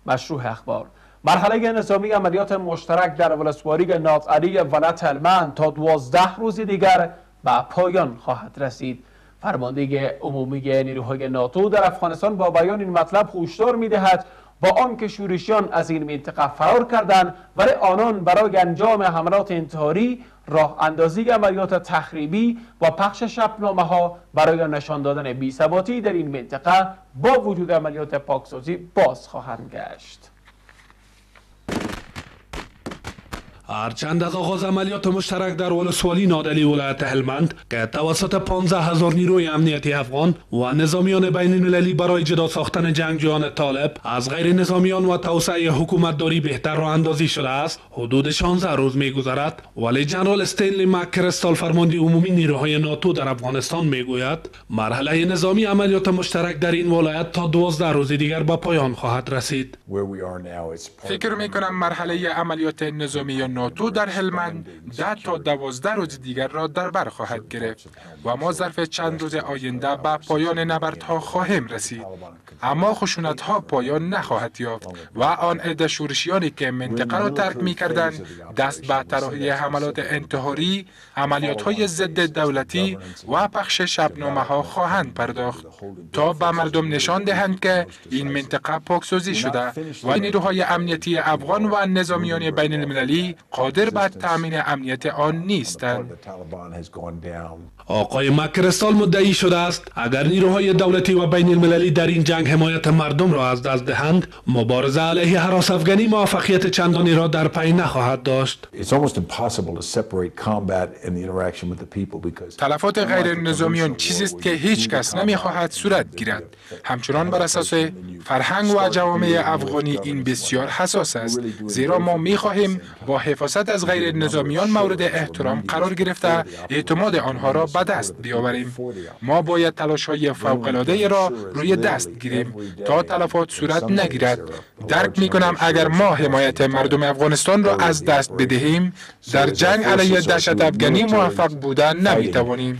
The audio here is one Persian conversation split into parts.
مشروع اخبار. مرحله نظامی عملیات مشترک در ولسوالی نازعلی ولایت هلمند تا 12 روز دیگر به پایان خواهد رسید. فرمانده عمومی نیروهای ناتو در افغانستان با بیان این مطلب هشدار می‌دهد با آنکه شورشیان از این منطقه فرار کردند ولی آنان برای انجام حملات انتحاری، راه اندازی عملیات تخریبی و پخش شبنامه‌ها برای نشان دادن بی‌ثباتی در این منطقه با وجود عملیات پاکسازی باز خواهند گشت. هرچند از آغاز عملیات مشترک در ولسوالی نازعلی ولایت هلمند که توسط 15,000 نیروی امنیتی افغان و نظامیان بین المللی برای جدا ساختن جنگجویان طالب از غیر نظامیان و توسعه حکومتداری بهتر راه اندازی شده است، حدود 16 روز می‌گذرد، ولی جنرال استنلی مک‌کریستال فرمانده عمومی نیروهای ناتو در افغانستان میگوید مرحله نظامی عملیات مشترک در این ولایت تا 12 روز دیگر به پایان خواهد رسید. فکر می‌کنم مرحله عملیات نظامی ناتو در هلمند 10 تا 12 روز دیگر را در بر خواهد گرفت و ما ظرف چند روز آینده به پایان نبردها خواهیم رسید. اما خشونت‌ها پایان نخواهد یافت و آن عده شورشیانی که منطقه را ترک می‌کردند دست به طرحی حملات انتحاری، عملیات‌های ضد دولتی و پخش شبنامه‌ها خواهند پرداخت تا به مردم نشان دهند که این منطقه پاکسازی شده و نیروهای امنیتی افغان و نظامیان بین المللی قادر به تامین امنیت آن نیستند. آقای مک‌کریستال مدعی شده است اگر نیروهای دولتی و بین المللی در این جنگ حمایت مردم را از دست دهند، مبارزه علیه هراس افغانی موفقیت چندانی را در پی نخواهد داشت. تلفات غیر نظامیان چیزی است که هیچ کس نمی‌خواهد صورت گیرد. همچنان بر اساس فرهنگ و جوامع افغانی این بسیار حساس است، زیرا ما می‌خواهیم با حفاظت از غیر نظامیان مورد احترام قرار گرفته اعتماد آنها را به دست بیاوریم. ما باید تلاش‌های فوق‌العاده را روی دست گیریم تا تلفات صورت نگیرد. درک می‌کنم اگر ما حمایت مردم افغانستان را از دست بدهیم، در جنگ علیه دهشت افغانی موفق بودن نمی‌توانیم.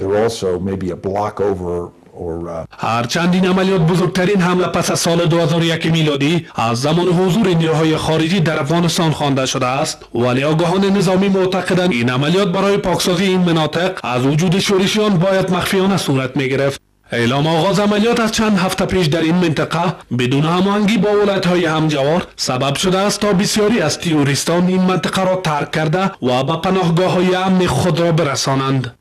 هرچند این عملیات بزرگترین حمله پس از سال 2001 میلادی از زمان حضور نیروهای خارجی در افغانستان خوانده شده است، ولی آگاهان نظامی معتقدند این عملیات برای پاکسازی این مناطق از وجود شورشیان باید مخفیانه صورت می‌گرفت. اعلام آغاز عملیات از چند هفته پیش در این منطقه بدون هماهنگی با ولایت‌های همجوار سبب شده است تا بسیاری از تروریستان این منطقه را ترک کرده و به پناهگاه‌های امن خود را برسانند.